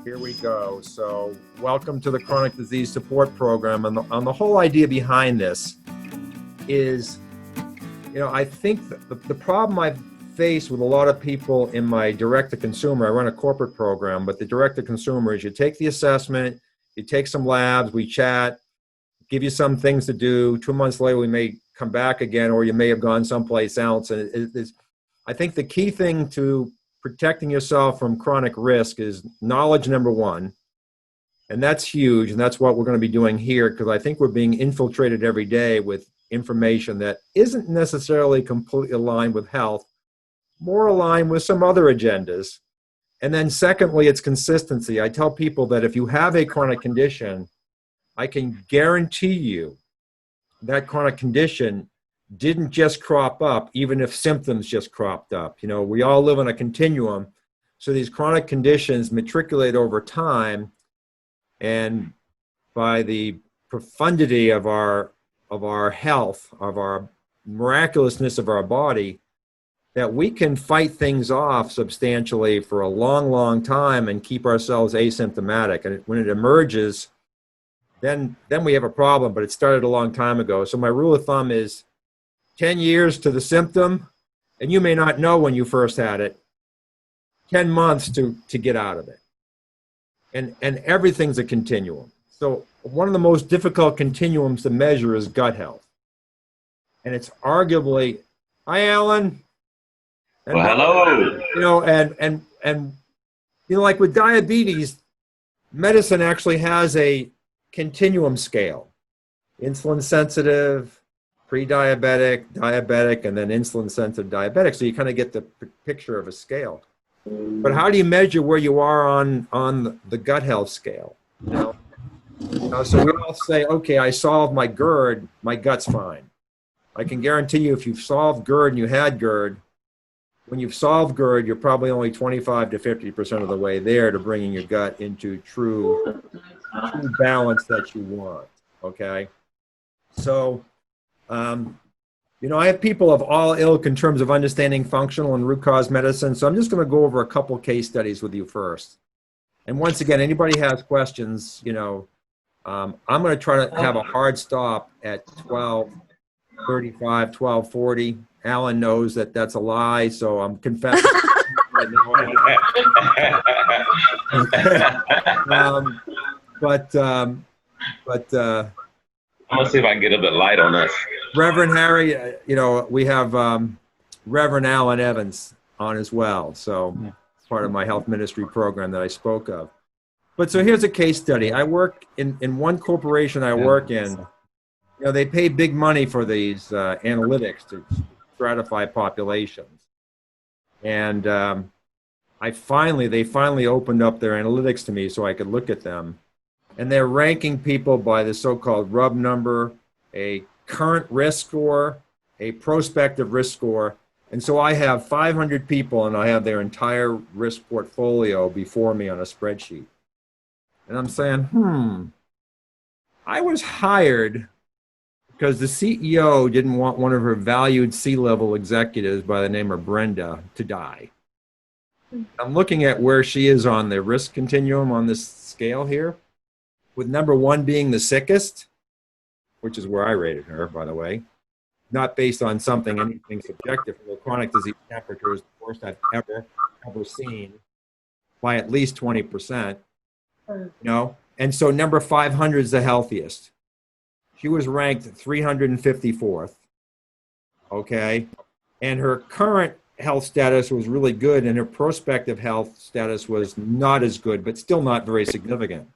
Here we go. So welcome to the Chronic Disease Support Program. And the whole idea behind this is, I think that the problem I've faced with a lot of people in my direct-to-consumer, I run a corporate program, but the direct-to-consumer is you take the assessment, you take some labs, we chat, give you some things to do. 2 months later, we may come back again, or you may have gone someplace else. And I think the key thing to protecting yourself from chronic risk is knowledge, number one. And that's huge. And that's what we're going to be doing here, because I think we're being infiltrated every day with information that isn't necessarily completely aligned with health, more aligned with some other agendas. And then secondly, it's consistency. I tell people that if you have a chronic condition, I can guarantee you that chronic condition didn't just crop up, even if symptoms just cropped up. We all live on a continuum. So these chronic conditions matriculate over time, and by the profundity of our health, of our miraculousness of our body, that we can fight things off substantially for a long, long time and keep ourselves asymptomatic. And when it emerges, then we have a problem, but it started a long time ago. So my rule of thumb is 10 years to the symptom, and you may not know when you first had it, 10 months to get out of it. And everything's a continuum. So one of the most difficult continuums to measure is gut health. And it's arguably, hi, Alan. And, hello. And like with diabetes, medicine actually has a continuum scale. Insulin sensitive, pre-diabetic, diabetic, and then insulin-sensitive diabetic. So you kind of get the picture of a scale. But how do you measure where you are on the gut health scale? So we all say, okay, I solved my GERD, my gut's fine. I can guarantee you if you've solved GERD and you had GERD, when you've solved GERD, you're probably only 25 to 50% of the way there to bringing your gut into true balance that you want, okay? So, I have people of all ilk in terms of understanding functional and root cause medicine. So I'm just going to go over a couple case studies with you first. And once again, anybody has questions, I'm going to try to have a hard stop at 12:35, 12:40. Alan knows that that's a lie, so I'm confessing right now. But I'm gonna see if I can get a bit light on this. Reverend Harry, we have Reverend Alan Evans on as well. So it's part of my health ministry program that I spoke of. But so here's a case study. I work in one corporation I work in. They pay big money for these analytics to stratify populations. And they finally opened up their analytics to me so I could look at them. And they're ranking people by the so-called RUB number, a current risk score, a prospective risk score. And so I have 500 people, and I have their entire risk portfolio before me on a spreadsheet. And I'm saying, I was hired because the CEO didn't want one of her valued C-level executives by the name of Brenda to die. I'm looking at where she is on the risk continuum on this scale here, with number one being the sickest, which is where I rated her, by the way, not based on anything subjective. The chronic disease temperature is the worst I've ever seen by at least 20%, And so number 500 is the healthiest. She was ranked 354th, okay? And her current health status was really good, and her prospective health status was not as good, but still not very significant.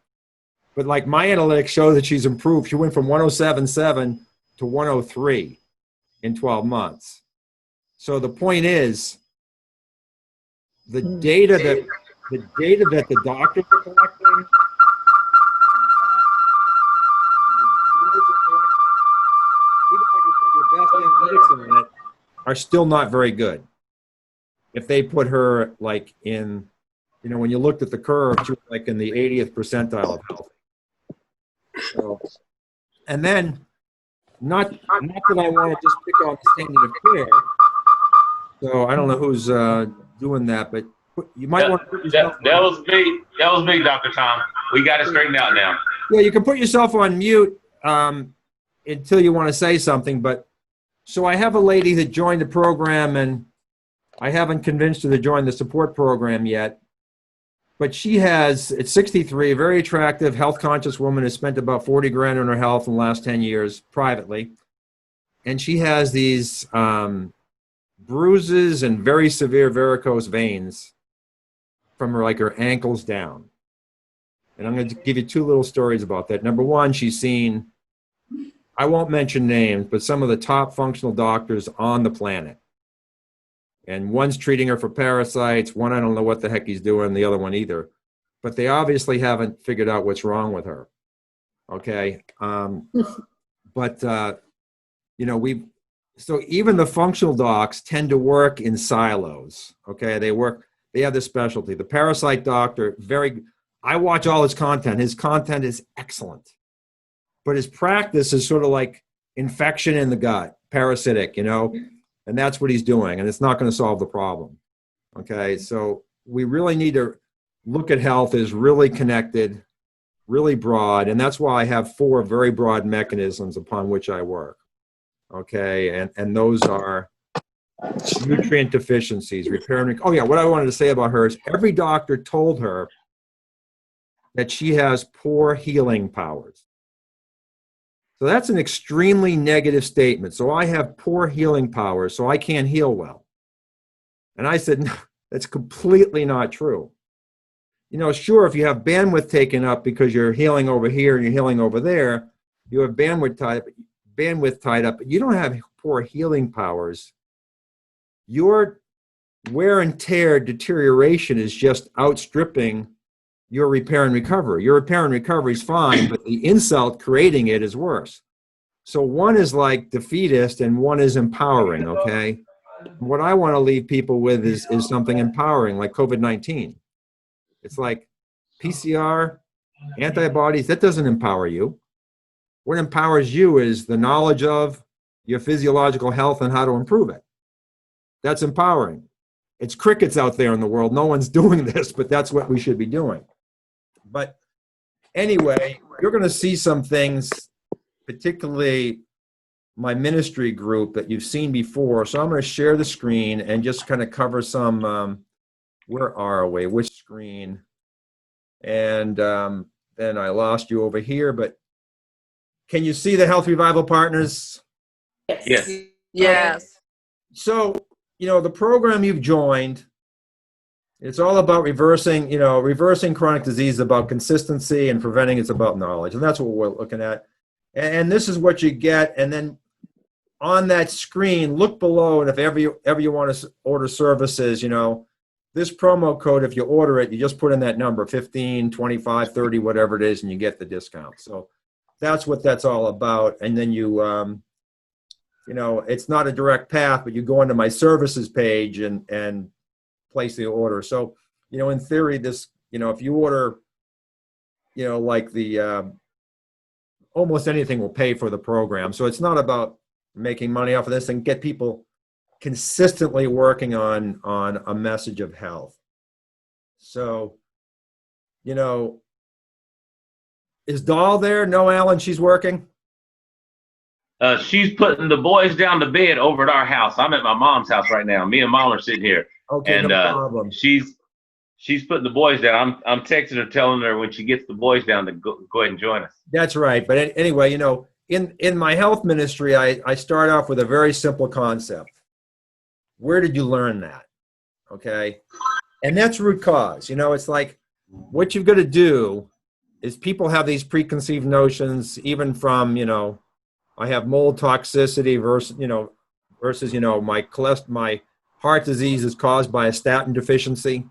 But like my analytics show that she's improved. She went from 107.7 to 103 in 12 months. So the point is, the data that the doctors are collecting, even when you put your best analytics on it, are still not very good. If they put her like in, when you looked at the curve, she was like in the 80th percentile of health. So, and then, not that I want to just pick on the standard of care. So I don't know who's doing that, but You might want to put yourself that was me. That was me, Dr. Tom. We got it straightened out now. Yeah, you can put yourself on mute until you want to say something. But so I have a lady that joined the program, and I haven't convinced her to join the support program yet. But she has, at 63, a very attractive, health-conscious woman who spent about 40 grand on her health in the last 10 years privately. And she has these bruises and very severe varicose veins from her ankles down. And I'm going to give you two little stories about that. Number one, she's seen, I won't mention names, but some of the top functional doctors on the planet. And one's treating her for parasites. One, I don't know what the heck he's doing. The other one either. But they obviously haven't figured out what's wrong with her. Okay. So even the functional docs tend to work in silos. Okay. They have this specialty. The parasite doctor, I watch all his content. His content is excellent. But his practice is sort of like infection in the gut, parasitic, and that's what he's doing. And it's not going to solve the problem. Okay. So we really need to look at health as really connected, really broad. And that's why I have 4 very broad mechanisms upon which I work. Okay. And those are nutrient deficiencies, repair. Oh yeah. What I wanted to say about her is every doctor told her that she has poor healing powers. So that's an extremely negative statement. So I have poor healing powers, so I can't heal well. And I said, no, that's completely not true. Sure, if you have bandwidth taken up because you're healing over here and you're healing over there, you have bandwidth tied up, but you don't have poor healing powers. Your wear and tear deterioration is just outstripping your repair and recovery. Your repair and recovery is fine, but the insult creating it is worse. So one is like defeatist and one is empowering, okay? What I want to leave people with is something empowering, like COVID-19. It's like PCR, antibodies, that doesn't empower you. What empowers you is the knowledge of your physiological health and how to improve it. That's empowering. It's crickets out there in the world. No one's doing this, but that's what we should be doing. But anyway, you're going to see some things, particularly my ministry group, that you've seen before. So I'm going to share the screen and just kind of cover some, where are we? Which screen? And then I lost you over here, but can you see the Health Revival Partners? Yes. Yes. So, the program you've joined, it's all about reversing chronic disease, about consistency, and preventing it's about knowledge. And that's what we're looking at. And this is what you get. And then on that screen, look below. And if ever you want to order services, this promo code, if you order it, you just put in that number, 15, 25, 30, whatever it is, and you get the discount. So that's what that's all about. And then it's not a direct path, but you go into my services page and place the order. So, in theory, this, if you order, like the, almost anything will pay for the program. So it's not about making money off of this, and get people consistently working on a message of health. So, is Dahl there? No, Alan, she's working. She's putting the boys down to bed over at our house. I'm at my mom's house right now. Me and Mom are sitting here. Okay, and no problem. She's putting the boys down. I'm texting her, telling her when she gets the boys down to go ahead and join us. That's right. But anyway, in my health ministry, I start off with a very simple concept. Where did you learn that? Okay, and that's root cause. It's like what you've got to do is people have these preconceived notions, even from I have mold toxicity versus my heart disease is caused by a statin deficiency.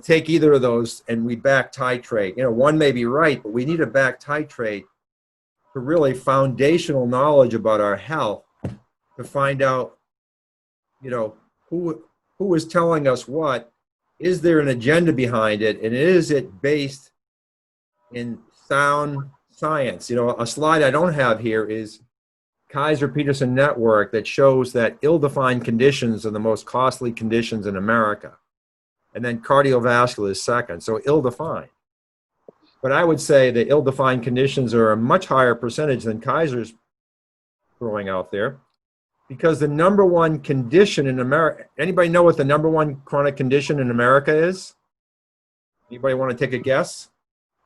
Take either of those and we back titrate. One may be right, but we need to back titrate for really foundational knowledge about our health to find out, who is telling us what. Is there an agenda behind it? And is it based in sound science? A slide I don't have here is Kaiser-Peterson network that shows that ill-defined conditions are the most costly conditions in America. and then cardiovascular is second. So ill-defined. But I would say the ill-defined conditions are a much higher percentage than Kaiser's throwing out there, because the number one condition in America, anybody know what the number one chronic condition in America is? Anybody want to take a guess?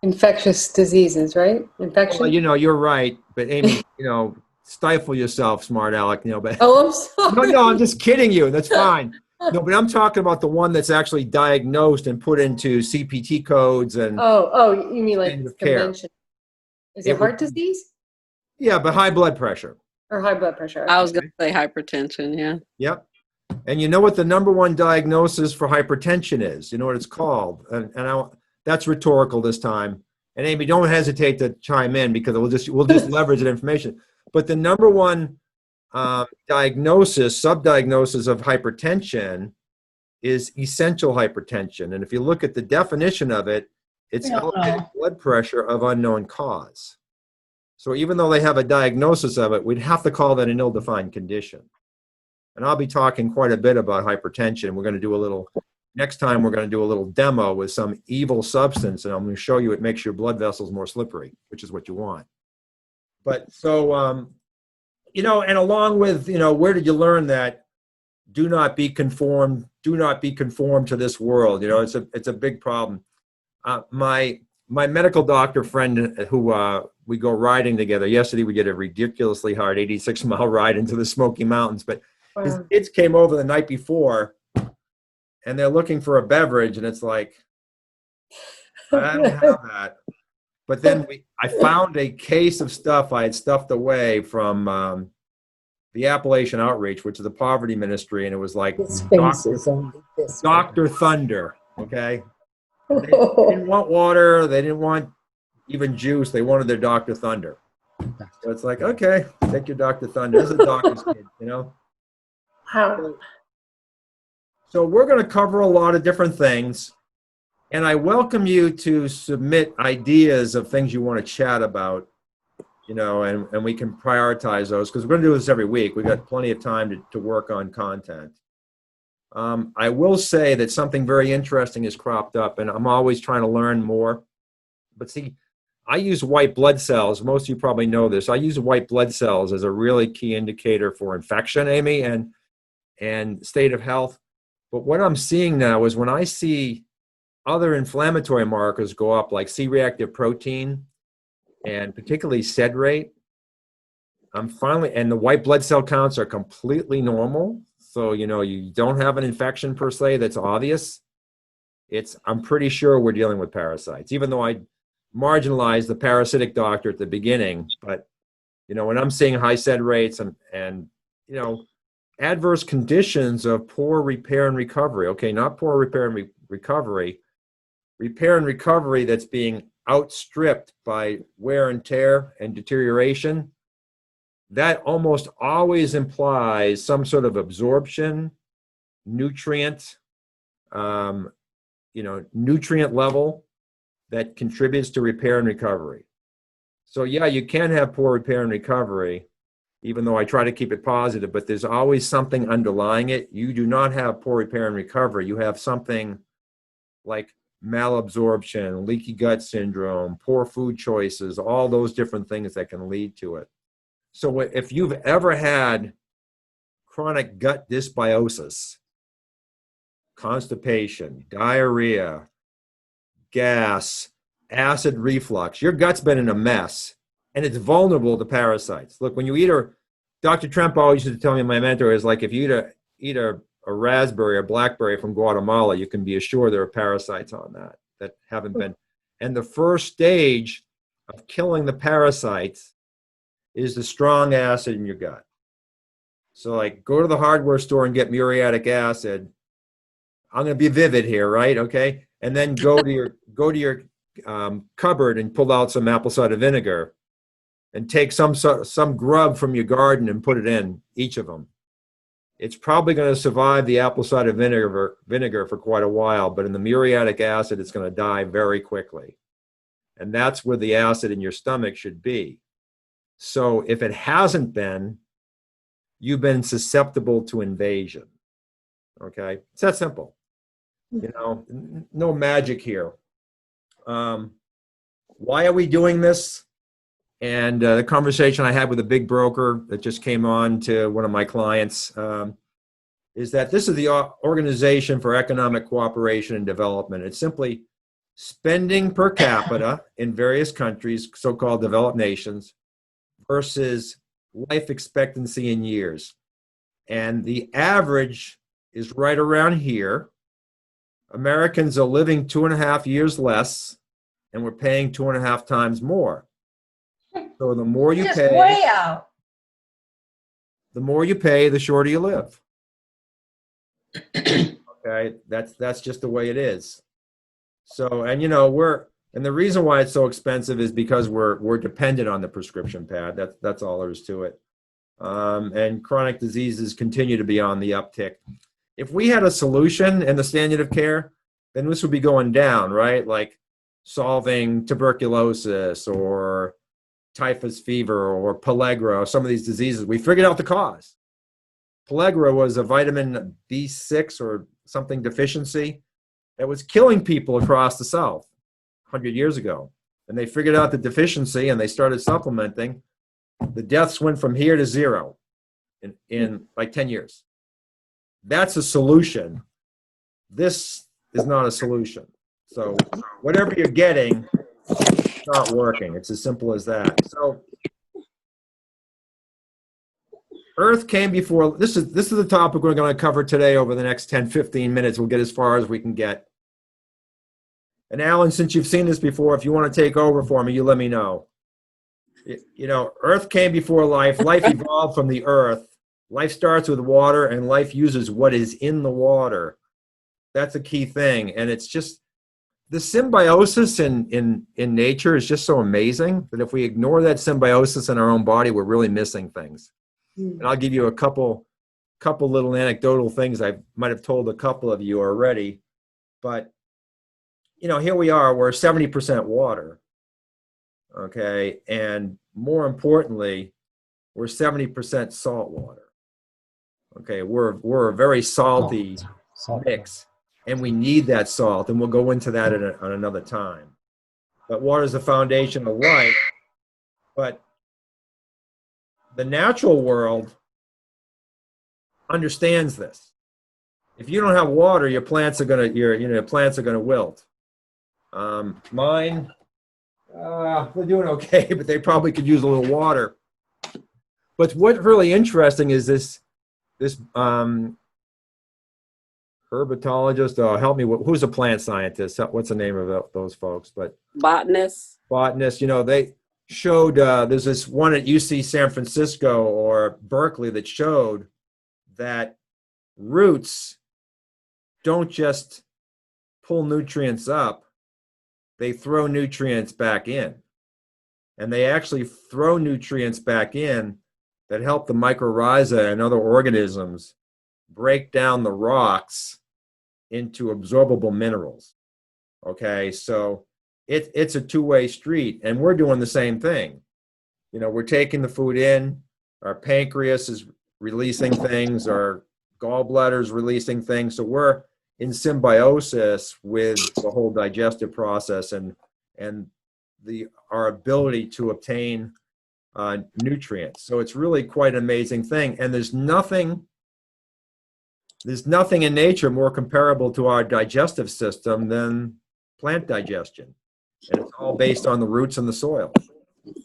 Infectious diseases, right? Infection. Well, you know, you're right, but Amy, you know, stifle yourself, smart aleck. You know, but Oh, I'm sorry. no, I'm just kidding you. That's fine. No, but I'm talking about the one that's actually diagnosed and put into CPT codes and Oh, you mean like standard of care. convention? Is it heart disease Yeah, but high blood pressure. or high blood pressure? I was going to say hypertension, yeah. Yep. And you know what the number one diagnosis for hypertension is? You know what it's called? That's rhetorical this time. And Amy, don't hesitate to chime in, because we'll just leverage that information. But the number one subdiagnosis of hypertension is essential hypertension. And if you look at the definition of it, it's elevated blood pressure of unknown cause. So even though they have a diagnosis of it, we'd have to call that an ill-defined condition. And I'll be talking quite a bit about hypertension. We're going to do next time we're going to do a little demo with some evil substance, and I'm going to show you it makes your blood vessels more slippery, which is what you want. But so, you know, and along with, you know, where did you learn that? Do not be conformed to this world. You know, it's a big problem. My medical doctor friend who we go riding together, yesterday we did a ridiculously hard 86-mile ride into the Smoky Mountains, but his kids came over the night before and they're looking for a beverage, and it's like, I don't have that. But then I found a case of stuff I had stuffed away from the Appalachian Outreach, which is the poverty ministry, and it was like Dr. Thunder, okay? They didn't want water. They didn't want even juice. They wanted their Dr. Thunder. So it's like, okay, take your Dr. Thunder. This is a doctor's kid, you know? Wow. So we're going to cover a lot of different things. And I welcome you to submit ideas of things you want to chat about, you know, and we can prioritize those, because we're going to do this every week. We've got plenty of time to work on content. I will say that something very interesting has cropped up, and I'm always trying to learn more. But see, I use white blood cells. Most of you probably know this. I use white blood cells as a really key indicator for infection, Amy, and state of health. But what I'm seeing now is when I see other inflammatory markers go up, like C-reactive protein and particularly sed rate, and the white blood cell counts are completely normal. So, you know, you don't have an infection per se that's obvious. I'm pretty sure we're dealing with parasites, even though I marginalized the parasitic doctor at the beginning. But, you know, when I'm seeing high sed rates and you know, adverse conditions of poor repair and recovery, okay, not poor repair and recovery that's being outstripped by wear and tear and deterioration, that almost always implies some sort of absorption, nutrient level that contributes to repair and recovery. So yeah, you can have poor repair and recovery, even though I try to keep it positive, but there's always something underlying it. You do not have poor repair and recovery. You have something like malabsorption, leaky gut syndrome, poor food choices, all those different things that can lead to it. So if you've ever had chronic gut dysbiosis, constipation, diarrhea, gas, acid reflux, your gut's been in a mess, and it's vulnerable to parasites. Look, when you eat Dr. Tremp always used to tell me, my mentor, is like, if you eat a raspberry or blackberry from Guatemala, you can be assured there are parasites on that haven't been. And the first stage of killing the parasites is the strong acid in your gut. So like, go to the hardware store and get muriatic acid. I'm going to be vivid here, right? Okay. And then go to your cupboard and pull out some apple cider vinegar and take some grub from your garden and put it in each of them. It's probably going to survive the apple cider vinegar for quite a while, but in the muriatic acid, it's going to die very quickly. And that's where the acid in your stomach should be. So if it hasn't been, you've been susceptible to invasion. Okay? It's that simple. You know, no magic here. Why are we doing this? And the conversation I had with a big broker that just came on to one of my clients is that this is the Organization for Economic Cooperation and Development. It's simply spending per capita in various countries, so-called developed nations, versus life expectancy in years. And the average is right around here. Americans are living 2.5 years less, and we're paying 2.5 times more. So the more you Just pay, way out. the more you pay, the shorter you live. Okay, that's just the way it is. So, and you know, and the reason why it's so expensive is because we're dependent on the prescription pad. That's all there is to it. And chronic diseases continue to be on the uptick. If we had a solution in the standard of care, then this would be going down, right? Like solving tuberculosis or typhus fever or pellagra or some of these diseases. We figured out the cause. Pellagra was a vitamin B6 or something deficiency that was killing people across the South 100 years ago. And they figured out the deficiency and they started supplementing. The deaths went from here to zero in like 10 years. That's a solution. This is not a solution. So whatever you're getting, it's not working. It's as simple as that. So Earth came before, this is the topic we're going to cover today over the next 10, 15 minutes. We'll get as far as we can get. And Alan, since you've seen this before, if you want to take over for me, you let me know. You know, Earth came before life. Life evolved from the Earth. Life starts with water, and life uses what is in the water. That's a key thing. And it's just, the symbiosis in nature is just so amazing that if we ignore that symbiosis in our own body, we're really missing things. And I'll give you a couple little anecdotal things. I might have told a couple of you already, but you know, here we are, we're 70% water. Okay. And more importantly, we're 70% salt water. Okay. We're a very salty mix, and we need that salt. And we'll go into that on another time. But water is the foundation of life. But the natural world understands this. If you don't have water, your plants are gonna wilt. Mine, they're doing okay, but they probably could use a little water. But what's really interesting is this herpetologist. Help me. Who's a plant scientist? What's the name of those folks? But Botanist. You know, they showed there's this one at UC San Francisco or Berkeley that showed that roots don't just pull nutrients up, they throw nutrients back in. And they actually throw nutrients back in that help the mycorrhiza and other organisms break down the rocks into absorbable minerals. Okay, so it's a two-way street, and we're doing the same thing. You know, we're taking the food in, our pancreas is releasing things, our gallbladder's releasing things, so we're in symbiosis with the whole digestive process and our ability to obtain nutrients. So it's really quite an amazing thing, and there's nothing in nature more comparable to our digestive system than plant digestion. And it's all based on the roots and the soil.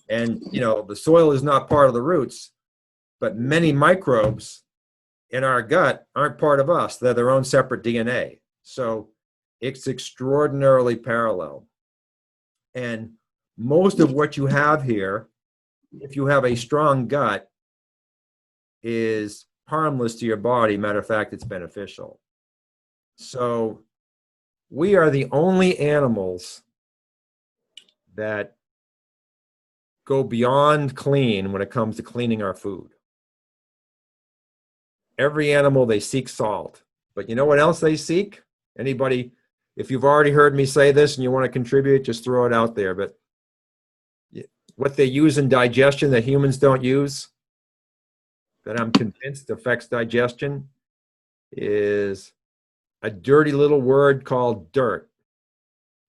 And, you know, the soil is not part of the roots, but many microbes in our gut aren't part of us. They're their own separate DNA. So it's extraordinarily parallel. And most of what you have here, if you have a strong gut, is harmless to your body. Matter of fact, it's beneficial. So we are the only animals that go beyond clean when it comes to cleaning our food. Every animal, they seek salt. But you know what else they seek? Anybody, if you've already heard me say this and you want to contribute, just throw it out there. But what they use in digestion that humans don't use, that I'm convinced affects digestion, is a dirty little word called dirt,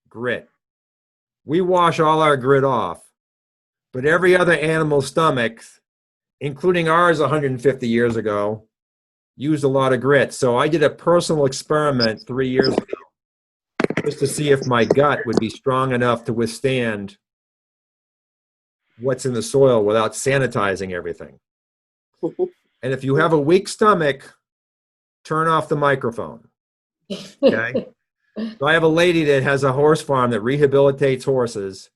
grit. We wash all our grit off, but every other animal's stomach, including ours 150 years ago, used a lot of grit. So I did a personal experiment 3 years ago just to see if my gut would be strong enough to withstand what's in the soil without sanitizing everything. And if you have a weak stomach, turn off the microphone. Okay. So I have a lady that has a horse farm that rehabilitates horses.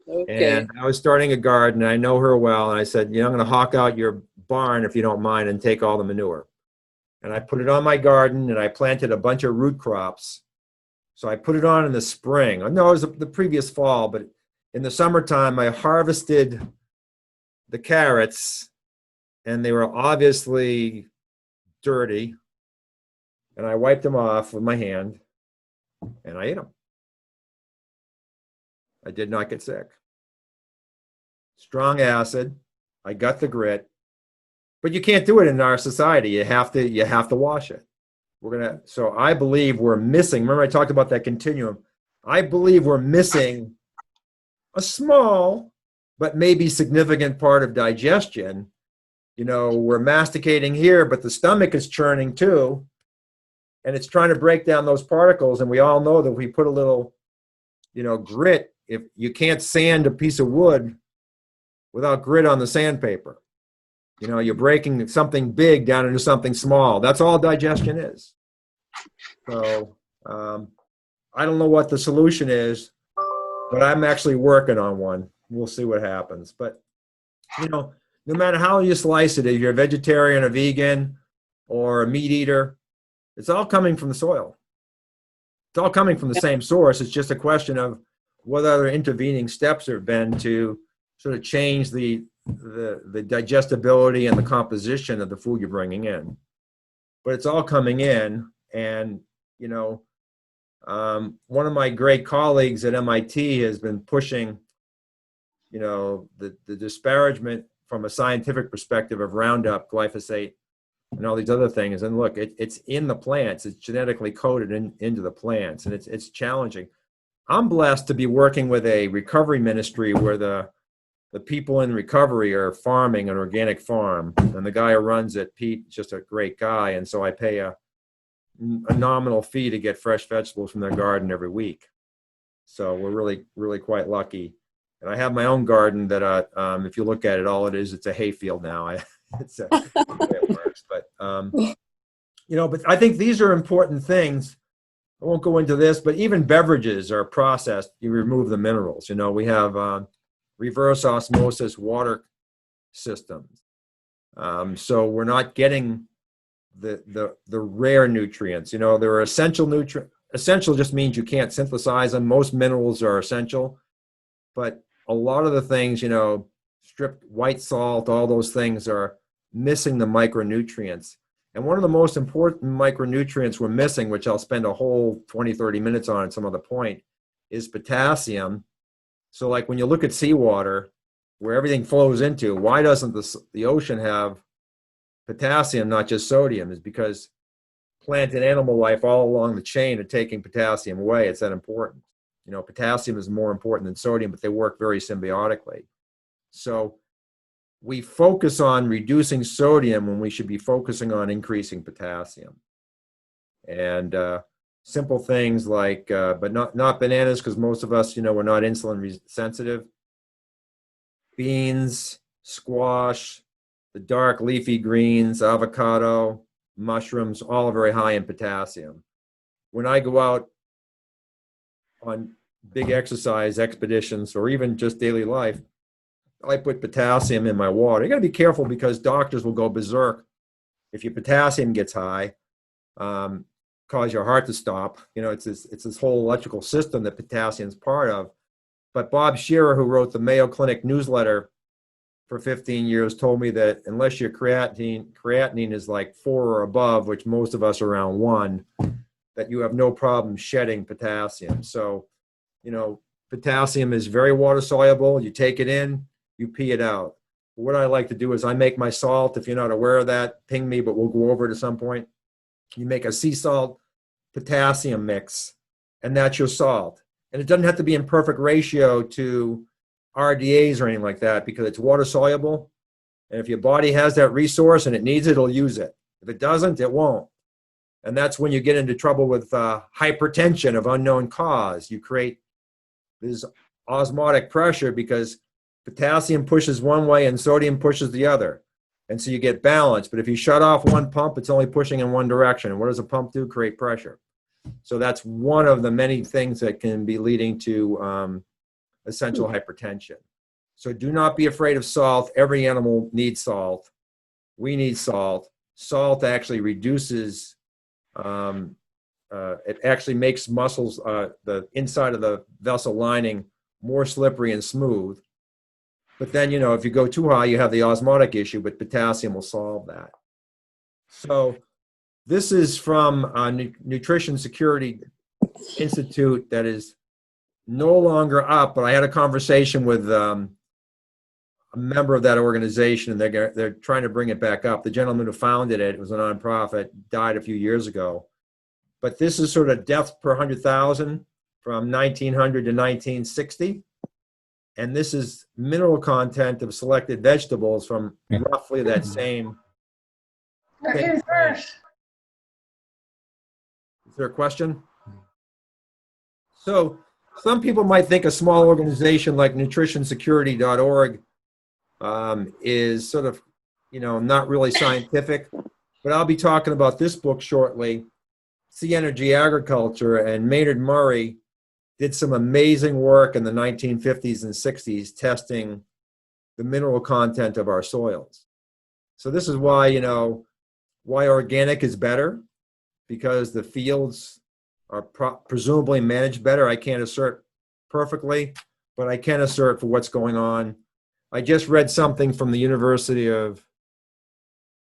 Okay. And I was starting a garden. I know her well. And I said, I'm going to hawk out your barn if you don't mind and take all the manure. And I put it on my garden and I planted a bunch of root crops. So I put it on in the spring. No, it was the previous fall, but in the summertime, I harvested the carrots and they were obviously dirty. And I wiped them off with my hand and I ate them. I did not get sick. Strong acid. I got the grit. But you can't do it in our society. You have to wash it. So I believe we're missing, remember I talked about that continuum. I believe we're missing a small but maybe significant part of digestion. We're masticating here, but the stomach is churning too. And it's trying to break down those particles. And we all know that if we put a little, grit, if you can't sand a piece of wood without grit on the sandpaper. You're breaking something big down into something small. That's all digestion is. So I don't know what the solution is, but I'm actually working on one. We'll see what happens. But, no matter how you slice it, if you're a vegetarian, a vegan, or a meat eater, it's all coming from the soil. It's all coming from the same source. It's just a question of what other intervening steps there have been to sort of change the digestibility and the composition of the food you're bringing in. But it's all coming in. And, one of my great colleagues at MIT has been pushing, the disparagement from a scientific perspective of Roundup, glyphosate, and all these other things. And look, it's in the plants. It's genetically coded into the plants. And it's challenging. I'm blessed to be working with a recovery ministry where the people in recovery are farming an organic farm. And the guy who runs it, Pete, is just a great guy. And so I pay a nominal fee to get fresh vegetables from their garden every week. So we're really, really quite lucky. And I have my own garden that, if you look at it, all it is, it's a hayfield now. It's the way it works. But, but I think these are important things. I won't go into this, but even beverages are processed. You remove the minerals. We have reverse osmosis water systems. So we're not getting the rare nutrients. There are essential nutrients. Essential just means you can't synthesize them. Most minerals are essential, but a lot of the things, stripped white salt, all those things are missing the micronutrients. And one of the most important micronutrients we're missing, which I'll spend a whole 20, 30 minutes on at some other point, is potassium. So like when you look at seawater, where everything flows into, why doesn't the ocean have potassium, not just sodium? Is because plant and animal life all along the chain are taking potassium away. It's that important. Potassium is more important than sodium, but they work very symbiotically. So we focus on reducing sodium when we should be focusing on increasing potassium. And simple things like, but not bananas, because most of us, we're not insulin sensitive. Beans, squash, the dark leafy greens, avocado, mushrooms, all very high in potassium. When I go out on big exercise expeditions or even just daily life, I put potassium in my water. You got to be careful because doctors will go berserk if your potassium gets high, cause your heart to stop. It's this whole electrical system that potassium is part of. But Bob Shearer, who wrote the Mayo Clinic newsletter for 15 years, told me that unless your creatinine is like 4 or above, which most of us are around 1, that you have no problem shedding potassium. So, potassium is very water soluble. You take it in, you pee it out. What I like to do is I make my salt. If you're not aware of that, ping me, but we'll go over it at some point. You make a sea salt potassium mix, and that's your salt. And it doesn't have to be in perfect ratio to RDAs or anything like that because it's water soluble. And if your body has that resource and it needs it, it'll use it. If it doesn't, it won't. And that's when you get into trouble with hypertension of unknown cause. You create this osmotic pressure because potassium pushes one way and sodium pushes the other. And so you get balance. But if you shut off one pump, it's only pushing in one direction. And what does a pump do? Create pressure. So that's one of the many things that can be leading to essential hypertension. So do not be afraid of salt. Every animal needs salt. We need salt. Salt actually reduces, it actually makes muscles, the inside of the vessel lining more slippery and smooth. But then, you know, if you go too high, you have the osmotic issue, but potassium will solve that. So this is from Nutrition Security Institute that is no longer up, but I had a conversation with a member of that organization, and they're trying to bring it back up. The gentleman who founded it, it was a nonprofit, died a few years ago. But this is sort of deaths per 100,000 from 1900 to 1960. And this is mineral content of selected vegetables from roughly that same. Is there a question? So some people might think a small organization like nutritionsecurity.org is sort of, you know, not really scientific, but I'll be talking about this book shortly, Sea Energy Agriculture, and Maynard Murray did some amazing work in the 1950s and 60s testing the mineral content of our soils. So this is why, you know, why organic is better, because the fields are presumably managed better. I can't assert perfectly, but I can assert for what's going on. I just read something from the University of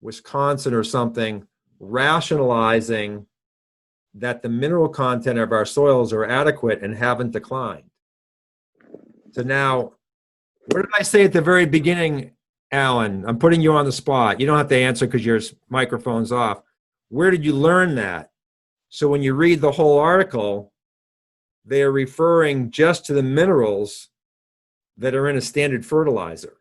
Wisconsin or something, rationalizing that the mineral content of our soils are adequate and haven't declined. So now, what did I say at the very beginning, Alan? I'm putting you on the spot. You don't have to answer because your microphone's off. Where did you learn that? So when you read the whole article, they're referring just to the minerals that are in a standard fertilizer.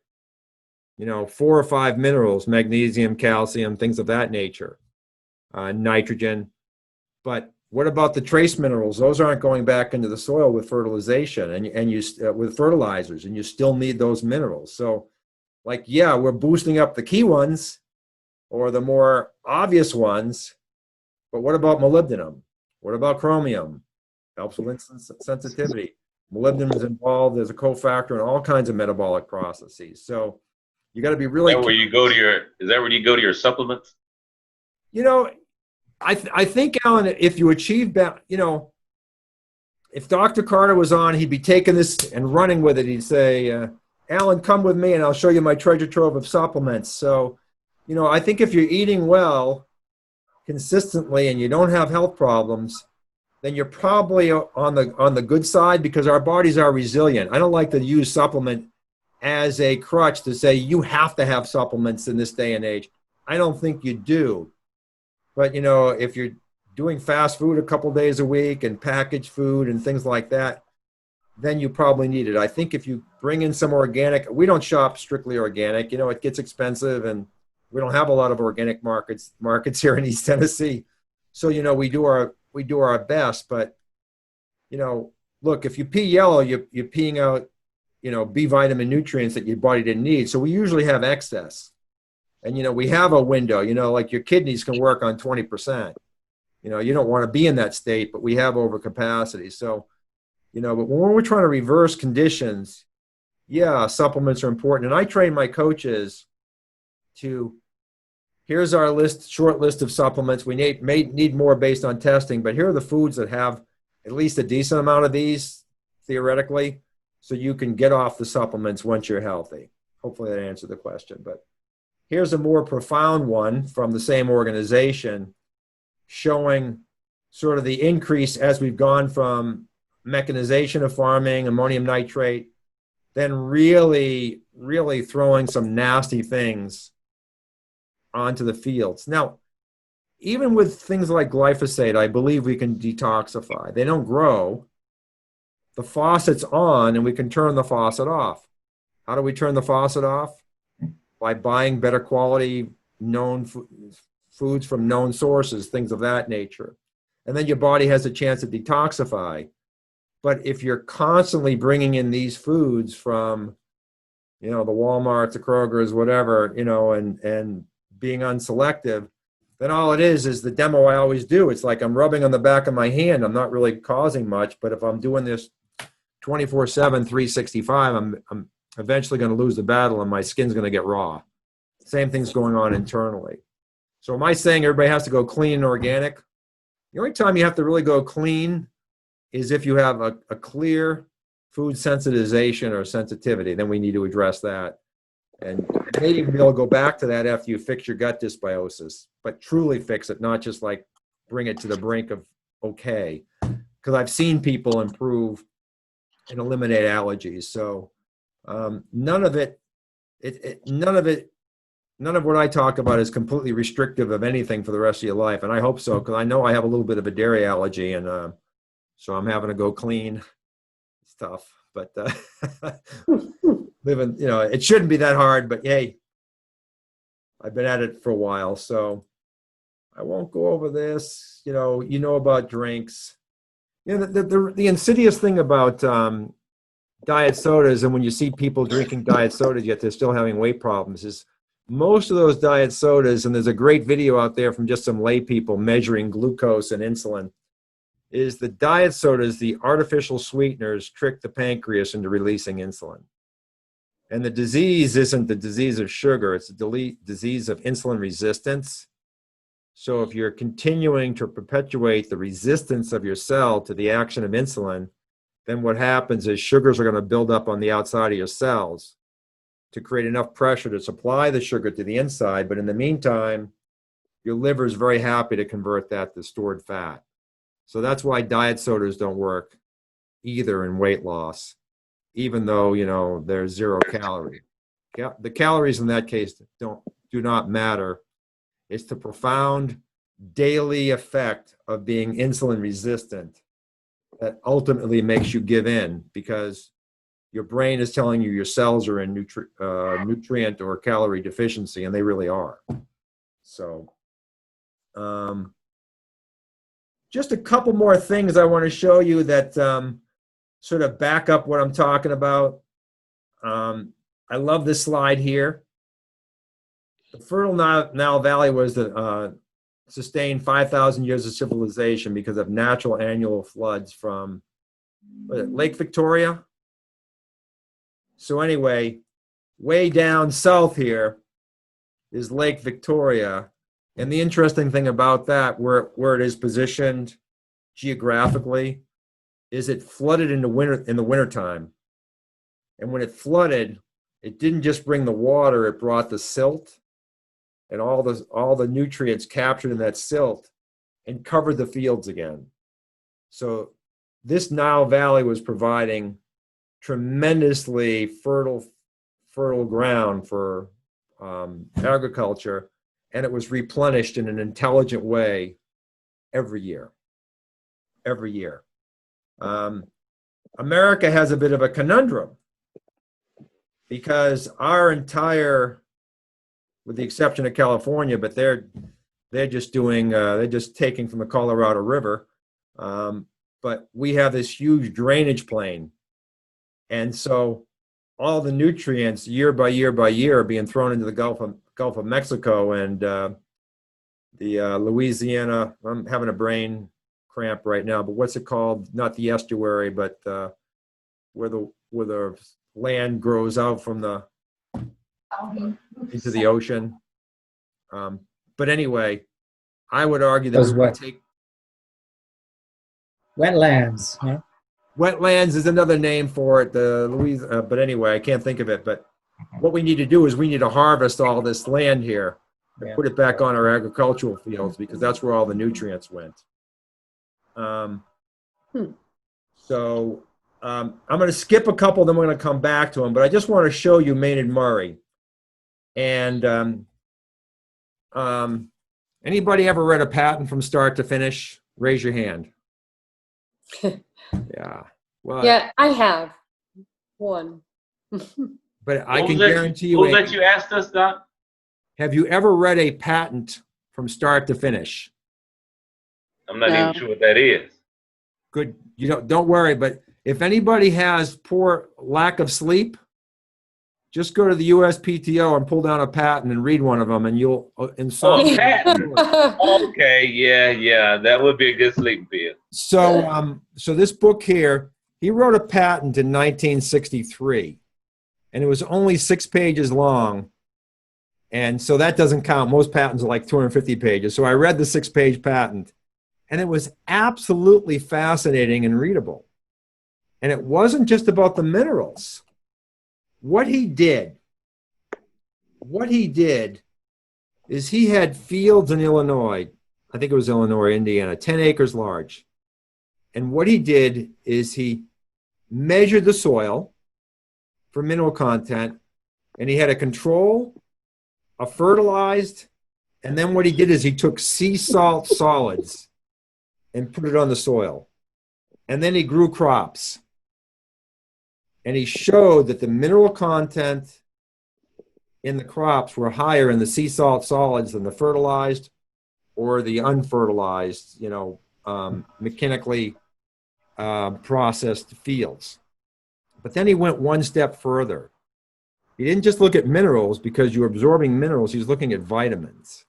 You know, 4 or 5 minerals, magnesium, calcium, things of that nature, nitrogen. But what about the trace minerals? Those aren't going back into the soil with fertilization and you with fertilizers, and you still need those minerals. So, like, yeah, we're boosting up the key ones or the more obvious ones, but what about molybdenum? What about chromium? Helps with insulin sensitivity. Molybdenum is involved as a cofactor in all kinds of metabolic processes. So you got to be really. Is that where you go to your? Is that where you go to your supplements? You know, I think, Alan, if you achieve that, you know, if Dr. Carter was on, he'd be taking this and running with it. He'd say, Alan, come with me and I'll show you my treasure trove of supplements. So, you know, I think if you're eating well consistently and you don't have health problems, then you're probably on the good side, because our bodies are resilient. I don't like to use supplement as a crutch to say you have to have supplements in this day and age. I don't think you do. But, you know, if you're doing fast food a couple days a week and packaged food and things like that, then you probably need it. I think if you bring in some organic, we don't shop strictly organic. You know, it gets expensive, and we don't have a lot of organic markets here in East Tennessee. So, you know, we do our best. But, you know, look, if you pee yellow, you're peeing out, you know, B vitamin nutrients that your body didn't need. So we usually have excess. And, you know, we have a window, you know, like your kidneys can work on 20%. You know, you don't want to be in that state, but we have overcapacity. So, you know, but when we're trying to reverse conditions, yeah, supplements are important. And I train my coaches to, here's our list, short list of supplements. We may need more based on testing, but here are the foods that have at least a decent amount of these, theoretically, so you can get off the supplements once you're healthy. Hopefully that answered the question. But here's a more profound one from the same organization, showing sort of the increase as we've gone from mechanization of farming, ammonium nitrate, then really, really throwing some nasty things onto the fields. Now, even with things like glyphosate, I believe we can detoxify. They don't grow. The faucet's on, and we can turn the faucet off. How do we turn the faucet off? By buying better quality known foods from known sources, things of that nature. And then your body has a chance to detoxify. But if you're constantly bringing in these foods from, the Walmarts, the Krogers, whatever, and being unselective, then all it is the demo I always do. It's like I'm rubbing on the back of my hand. I'm not really causing much, but if I'm doing this 24/7, 365, I'm eventually going to lose the battle and my skin's going to get raw. Same thing's going on internally. So am I saying everybody has to go clean and organic? The only time you have to really go clean is if you have a clear food sensitization or sensitivity. Then we need to address that. And maybe even be able to go back to that after you fix your gut dysbiosis, but truly fix it, not just like bring it to the brink of okay. Because I've seen people improve and eliminate allergies. So none of what I talk about is completely restrictive of anything for the rest of your life. And I hope so, because I know I have a little bit of a dairy allergy, and so I'm having to go clean stuff. But living, it shouldn't be that hard, but hey, I've been at it for a while, so I won't go over this. You know about drinks. The insidious thing about diet sodas, and when you see people drinking diet sodas yet they're still having weight problems, is most of those diet sodas, and there's a great video out there from just some lay people measuring glucose and insulin, is the diet sodas, the artificial sweeteners trick the pancreas into releasing insulin. And the disease isn't the disease of sugar, it's the disease of insulin resistance. So if you're continuing to perpetuate the resistance of your cell to the action of insulin, then what happens is sugars are going to build up on the outside of your cells to create enough pressure to supply the sugar to the inside. But in the meantime, your liver is very happy to convert that to stored fat. So that's why diet sodas don't work either in weight loss, even though, they're 0 calorie. The calories in that case do not matter. It's the profound daily effect of being insulin resistant that ultimately makes you give in, because your brain is telling you your cells are in nutrient or calorie deficiency, and they really are. So just a couple more things I want to show you that sort of back up what I'm talking about. I love this slide here. The fertile Nile Valley was sustained 5,000 years of civilization because of natural annual floods from Lake Victoria. So anyway, way down south here is Lake Victoria. And the interesting thing about that, where it is positioned geographically, is it flooded in the wintertime. And when it flooded, it didn't just bring the water, it brought the silt and all the nutrients captured in that silt and covered the fields again. So this Nile Valley was providing tremendously fertile ground for agriculture, and it was replenished in an intelligent way every year. America has a bit of a conundrum, because our entire, with the exception of California, but they're just taking from the Colorado River, but we have this huge drainage plain, and so all the nutrients year by year are being thrown into the Gulf of Mexico and the Louisiana. I'm having a brain cramp right now, but what's it called? Not the estuary, but where the land grows out from the into the ocean. But anyway, I would argue that we would take wetlands. Huh? Wetlands is another name for it. But anyway, I can't think of it. But what we need to do is we need to harvest all this land here and put it back on our agricultural fields, because that's where all the nutrients went. So I'm going to skip a couple, then we're going to come back to them. But I just want to show you Maynard Murray. And Anybody ever read a patent from start to finish? Raise your hand. Yeah. Well, Yeah, I have one. but I What can was that? guarantee you, What was that you asked us, Doc? have you ever read a patent from start to finish? I'm not No. even sure what that is. Good. You don't worry, but if anybody has poor lack of sleep, just go to the USPTO and pull down a patent and read one of them, and you'll insult. Oh, patent. Okay, yeah, that would be a good sleeping pill. So this book here, he wrote a patent in 1963, and it was only 6 pages long. And so that doesn't count. Most patents are like 250 pages. So I read the 6-page patent, and it was absolutely fascinating and readable. And it wasn't just about the minerals. What he did is he had fields in Illinois. I think it was Illinois or Indiana, 10 acres large. And what he did is he measured the soil for mineral content, and he had a control, a fertilized, and then what he did is he took sea salt solids and put it on the soil. And then he grew crops. And he showed that the mineral content in the crops were higher in the sea salt solids than the fertilized or the unfertilized, mechanically processed fields. But then he went one step further. He didn't just look at minerals because you're absorbing minerals. He was looking at vitamins.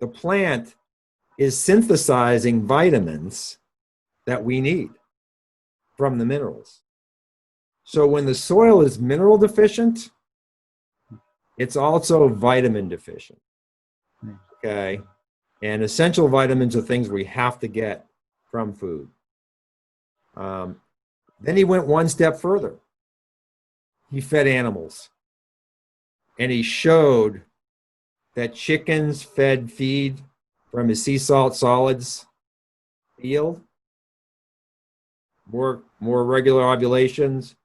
The plant is synthesizing vitamins that we need from the minerals. So when the soil is mineral deficient, it's also vitamin deficient. Okay? And essential vitamins are things we have to get from food. Then he went one step further. He fed animals. And he showed that chickens fed feed from his sea salt solids yield more regular ovulations,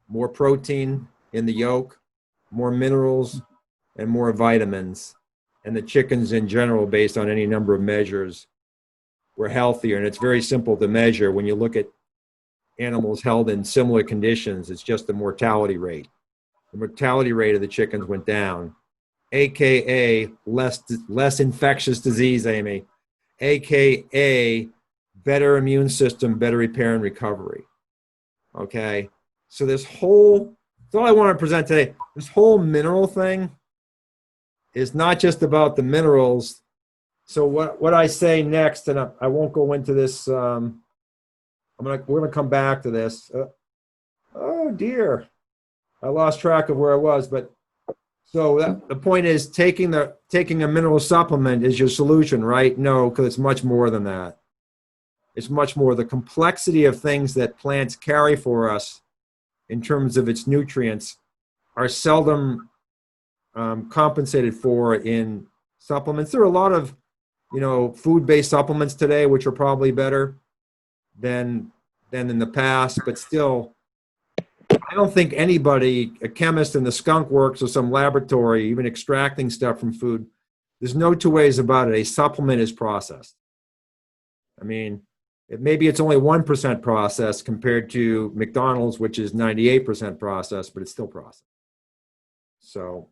more protein in the yolk, more minerals, and more vitamins. And the chickens in general, based on any number of measures, were healthier. And it's very simple to measure. When you look at animals held in similar conditions, it's just the mortality rate. The mortality rate of the chickens went down, AKA less infectious disease, Amy, AKA better immune system, better repair and recovery. Okay? So that's all I want to present today. This whole mineral thing is not just about the minerals. So what I say next, and I won't go into this. We're gonna come back to this. Oh dear, I lost track of where I was. But so the point is, taking a mineral supplement is your solution, right? No, because it's much more than that. It's much more. The complexity of things that plants carry for us in terms of its nutrients are seldom compensated for in supplements. There are a lot of, food-based supplements today, which are probably better than in the past, but still, I don't think anybody, a chemist in the skunk works or some laboratory, even extracting stuff from food, there's no two ways about it. A supplement is processed. I mean, maybe it's only 1% processed compared to McDonald's, which is 98% processed, but it's still processed. So,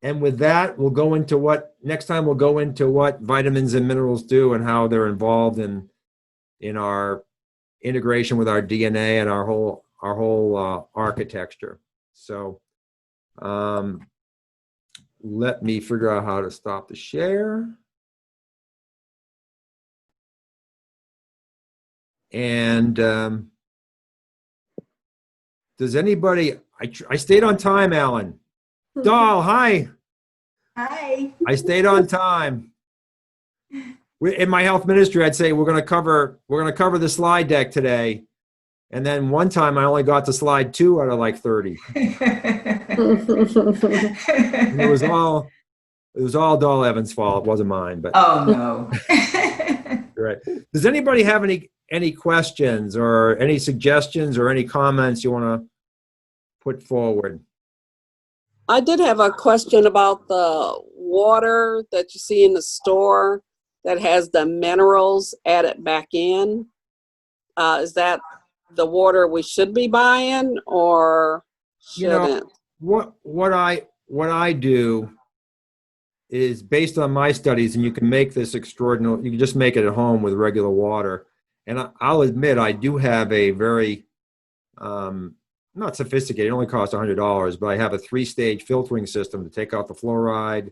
and with that, we'll go into what vitamins and minerals do and how they're involved in our integration with our DNA and our whole architecture. So, let me figure out how to stop the share. And does anybody? I stayed on time, Alan. Doll, hi. Hi. I stayed on time. In my health ministry, I'd say we're going to cover the slide deck today, and then one time I only got to slide 2 out of like 30. And it was all Doll Evans' fault. It wasn't mine. But Oh no. right. Does anybody have any questions or any suggestions or any comments you want to put forward? I did have a question about the water that you see in the store that has the minerals added back in. Is that the water we should be buying or You know, shouldn't? what I do is based on my studies, and you can make this extraordinary. You can just make it at home with regular water. And I'll admit, I do have a very not sophisticated. It only costs $100, but I have a 3-stage filtering system to take out the fluoride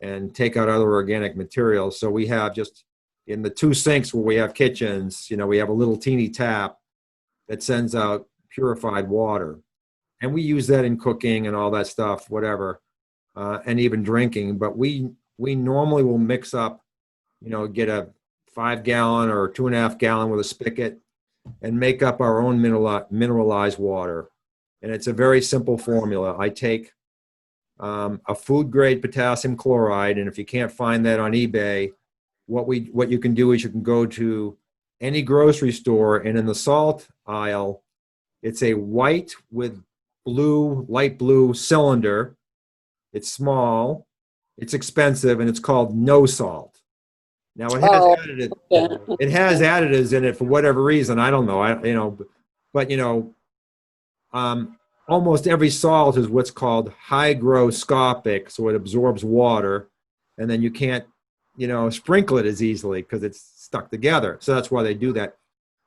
and take out other organic materials. So we have just in the 2 sinks where we have kitchens, we have a little teeny tap that sends out purified water. And we use that in cooking and all that stuff, whatever, and even drinking. But we normally will mix up, get a 5-gallon or 2.5-gallon with a spigot and make up our own mineralized water. And it's a very simple formula. I take a food grade potassium chloride, and if you can't find that on eBay, what you can do is you can go to any grocery store, and in the salt aisle, it's a white with light blue cylinder. It's small, it's expensive, and it's called no salt. Now it has it has additives in it for whatever reason. I don't know. But almost every salt is what's called hygroscopic, so it absorbs water, and then you can't, sprinkle it as easily because it's stuck together. So that's why they do that.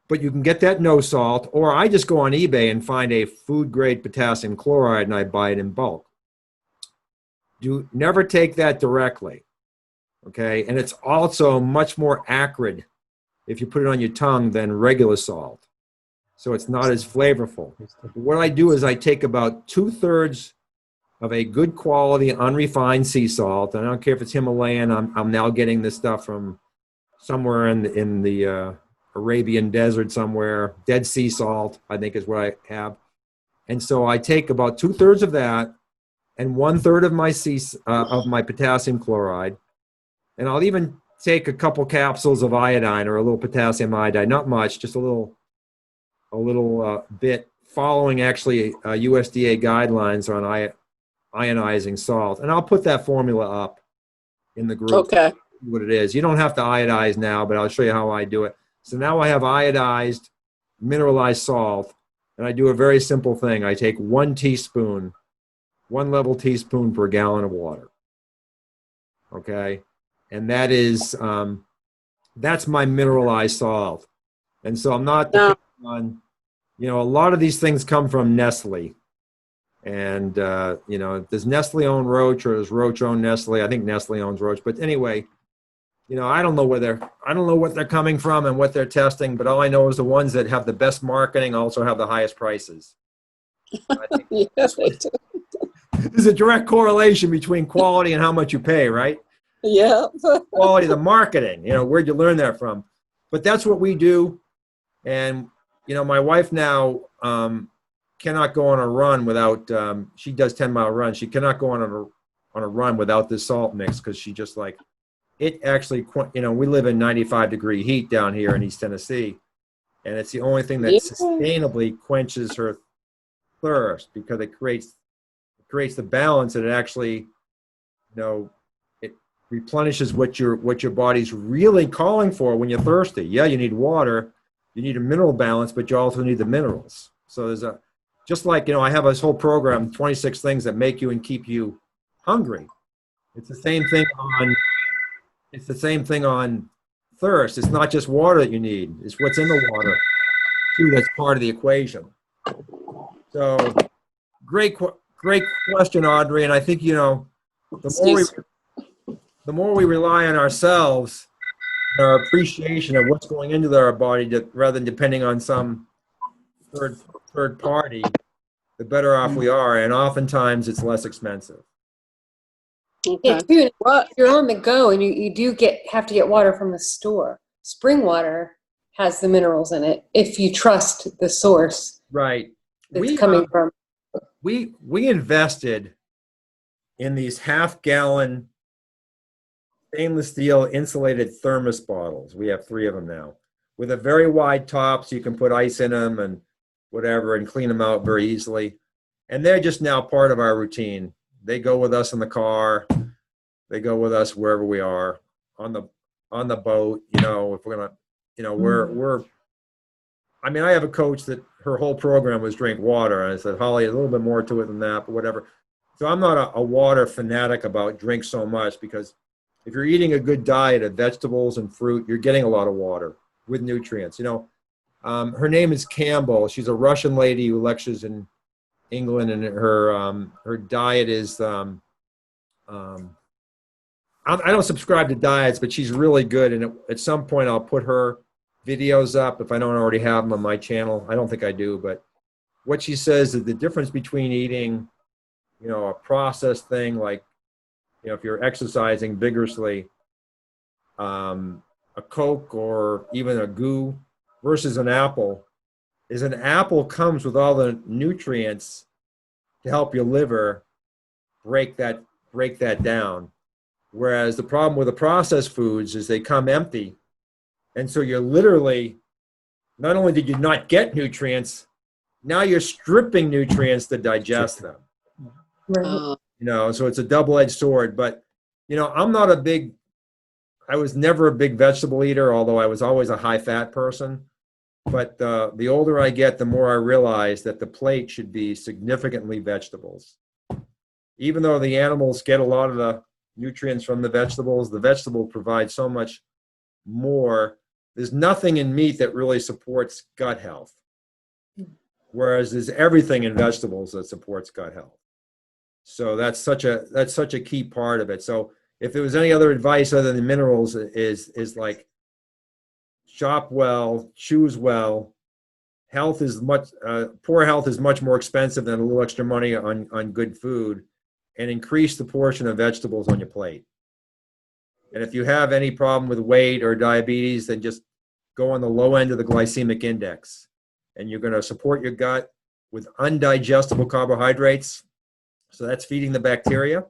But you can get that no salt, or I just go on eBay and find a food grade potassium chloride and I buy it in bulk. Do never take that directly. Okay, and it's also much more acrid if you put it on your tongue than regular salt. So it's not as flavorful. What I do is I take about 2/3 of a good quality unrefined sea salt. And I don't care if it's Himalayan. I'm now getting this stuff from somewhere in the Arabian desert somewhere. Dead sea salt, I think, is what I have. And so I take about 2/3 of that and 1/3 of my potassium chloride. And I'll even take a couple capsules of iodine or a little potassium iodide, not much, just a little bit, following actually USDA guidelines on ionizing salt. And I'll put that formula up in the group. Okay. What it is. You don't have to iodize now, but I'll show you how I do it. So now I have iodized, mineralized salt, and I do a very simple thing. I take 1 level teaspoon per gallon of water. Okay. And that is, that's my mineralized salt. And so I'm not depending on, a lot of these things come from Nestle. And, does Nestle own Roche or does Roche own Nestle? I think Nestle owns Roche. But anyway, I don't know what they're coming from and what they're testing, but all I know is the ones that have the best marketing also have the highest prices. I think Yes, they do. there's a direct correlation between quality and how much you pay, right? Yeah. Quality, the marketing, where'd you learn that from? But that's what we do. And, my wife now cannot go on a run without, she does 10-mile runs. She cannot go on a run without this salt mix because she just it actually, we live in 95-degree heat down here in East Tennessee. And it's the only thing that sustainably quenches her thirst because it creates the balance, and it actually, it replenishes what your body's really calling for when you're thirsty. Yeah, you need water, you need a mineral balance, but you also need the minerals. So there's just like, I have this whole program, 26 things that make you and keep you hungry. It's the same thing on thirst. It's not just water that you need. It's what's in the water, too, that's part of the equation. So great question, Audrey. And I think, the more we rely on ourselves, our appreciation of what's going into our body, rather than depending on some third party, the better off we are. And oftentimes it's less expensive. Yeah, Okay. too, if you're on the go and you do have to get water from the store. Spring water has the minerals in it if you trust the source Right. it's coming from. We invested in these 1/2-gallon stainless steel insulated Thermos bottles. We have 3 of them now with a very wide top so you can put ice in them and whatever and clean them out very easily. And they're just now part of our routine. they go with us in the car. They go with us wherever we are on the boat. You know, if we're gonna, you know, we're. I mean, I have a coach that her whole program was drink water, and I said, Holly, a little bit more to it than that, but whatever. So I'm not a water fanatic about drink so much, because if you're eating a good diet of vegetables and fruit, you're getting a lot of water with nutrients. You know, her name is Campbell. She's a Russian lady who lectures in England, and her diet is. I don't subscribe to diets, but she's really good. And at some point, I'll put her videos up if I don't already have them on my channel. I don't think I do, but what she says is the difference between eating, you know, a processed thing like, you know, if you're exercising vigorously, a Coke or even a goo versus an apple, is an apple comes with all the nutrients to help your liver break that down. Whereas the problem with the processed foods is they come empty. And so you're literally, not only did you not get nutrients, now you're stripping nutrients to digest them. Right. You know, so it's a double-edged sword. But, you know, I was never a big vegetable eater, although I was always a high-fat person. But the older I get, the more I realize that the plate should be significantly vegetables. Even though the animals get a lot of the nutrients from the vegetable provides so much more. There's nothing in meat that really supports gut health, whereas there's everything in vegetables that supports gut health. So that's such a key part of it. So if there was any other advice other than minerals, is like shop well, choose well. Poor health is much more expensive than a little extra money on good food, and increase the portion of vegetables on your plate. And if you have any problem with weight or diabetes, then just go on the low end of the glycemic index. And you're going to support your gut with undigestible carbohydrates. So that's feeding the bacteria.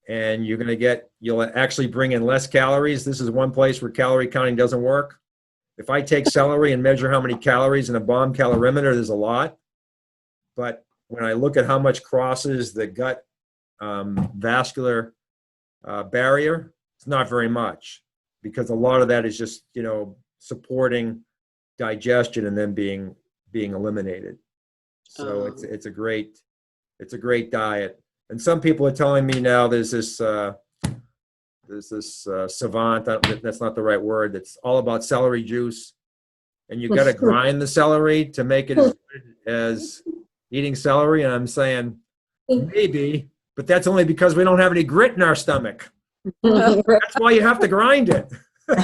And you'll actually bring in less calories. This is one place where calorie counting doesn't work. If I take celery and measure how many calories in a bomb calorimeter, there's a lot. But when I look at how much crosses the gut vascular barrier, it's not very much, because a lot of that is just, you know, supporting digestion and then being eliminated. So it's a great diet. And some people are telling me now there's this savant, that's not the right word, that's all about celery juice, and you got to grind the celery to make it as good as eating celery. And I'm saying maybe, but that's only because we don't have any grit in our stomach. That's why you have to grind it. See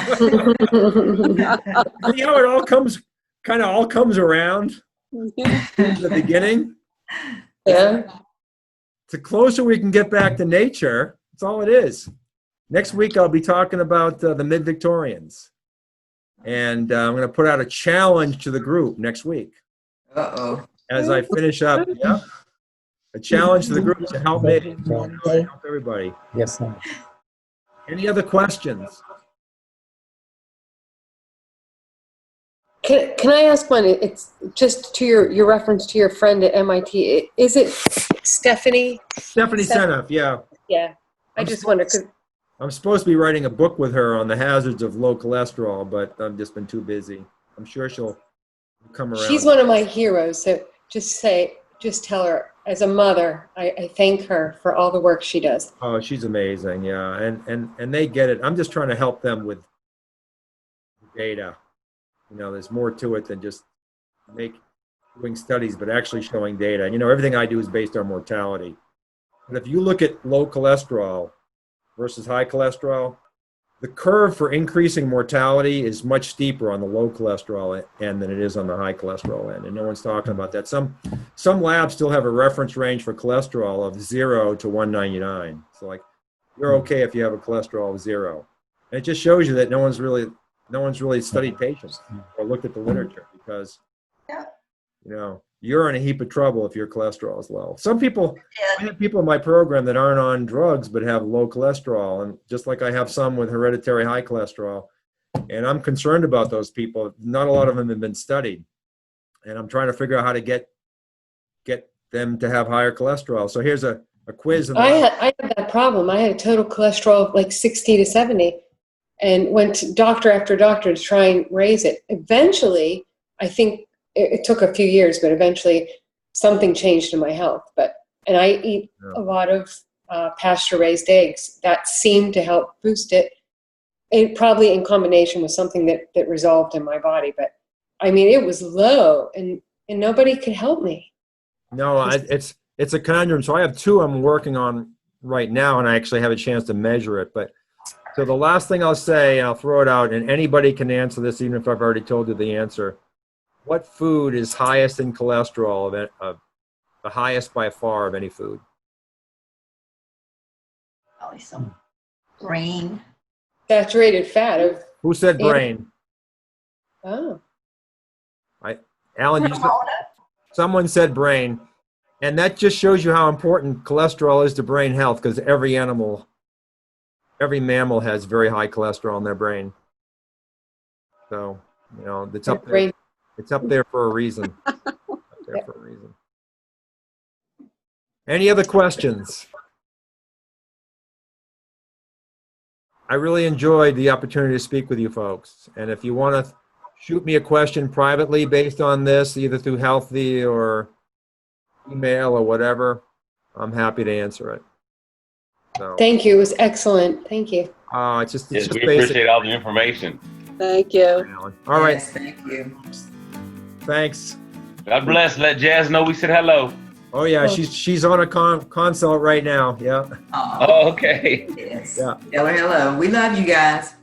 how it all comes around in the beginning? Yeah. The closer we can get back to nature, that's all it is. Next week, I'll be talking about the mid-Victorians. And I'm going to put out a challenge to the group next week. Uh-oh. As I finish up, a challenge to the group to help me, help everybody. Yes, sir. Any other questions? Can I ask one? It's just to your reference to your friend at MIT. Is it Stephanie? Stephanie Seneff, yeah. Yeah. I just wonder, because I'm supposed to be writing a book with her on the hazards of low cholesterol, but I've just been too busy. I'm sure she'll come around. she's one of my heroes. So just tell her, as a mother, I thank her for all the work she does. Oh, she's amazing, yeah. And they get it. I'm just trying to help them with data. You know, there's more to it than just doing studies, but actually showing data. You know, everything I do is based on mortality. But if you look at low cholesterol versus high cholesterol, the curve for increasing mortality is much steeper on the low cholesterol end than it is on the high cholesterol end. And no one's talking about that. Some labs still have a reference range for cholesterol of 0 to 199. So like, you're okay if you have a cholesterol of 0. And it just shows you that no one's really studied patients or looked at the literature, because, you know, you're in a heap of trouble if your cholesterol is low. I have people in my program that aren't on drugs but have low cholesterol, and just like I have some with hereditary high cholesterol, and I'm concerned about those people. Not a lot of them have been studied, and I'm trying to figure out how to get them to have higher cholesterol. So here's a quiz. In the I had that problem. I had a total cholesterol of like 60 to 70 and went to doctor after doctor to try and raise it. Eventually, I think it took a few years, but eventually something changed in my health. And I eat a lot of pasture-raised eggs. That seemed to help boost it. It probably in combination with something that resolved in my body. But I mean, it was low and nobody could help me. No, it's a conundrum. So I have two I'm working on right now, and I actually have a chance to measure it. But so the last thing I'll say, and I'll throw it out, and anybody can answer this, even if I've already told you the answer. What food is highest in cholesterol, the highest by far of any food? Probably some grain. Saturated fat of Who said brain? oh. Alan, someone said brain. And that just shows you how important cholesterol is to brain health, because every mammal has very high cholesterol in their brain. So, you know, it's up there. It's up there for a reason. Any other questions? I really enjoyed the opportunity to speak with you folks. And if you want to shoot me a question privately based on this, either through Healthy or email or whatever, I'm happy to answer it. So, Thank you. It was excellent. Thank you. it's just We basic. appreciate all the information. Thank you. Alan. All right. Yes, thank you. Thanks. God bless. Let Jazz know we said hello. Oh yeah, she's on a consult right now. Yeah. Oh, Oh, okay. yes. Yeah. Hello, hello. We love you guys.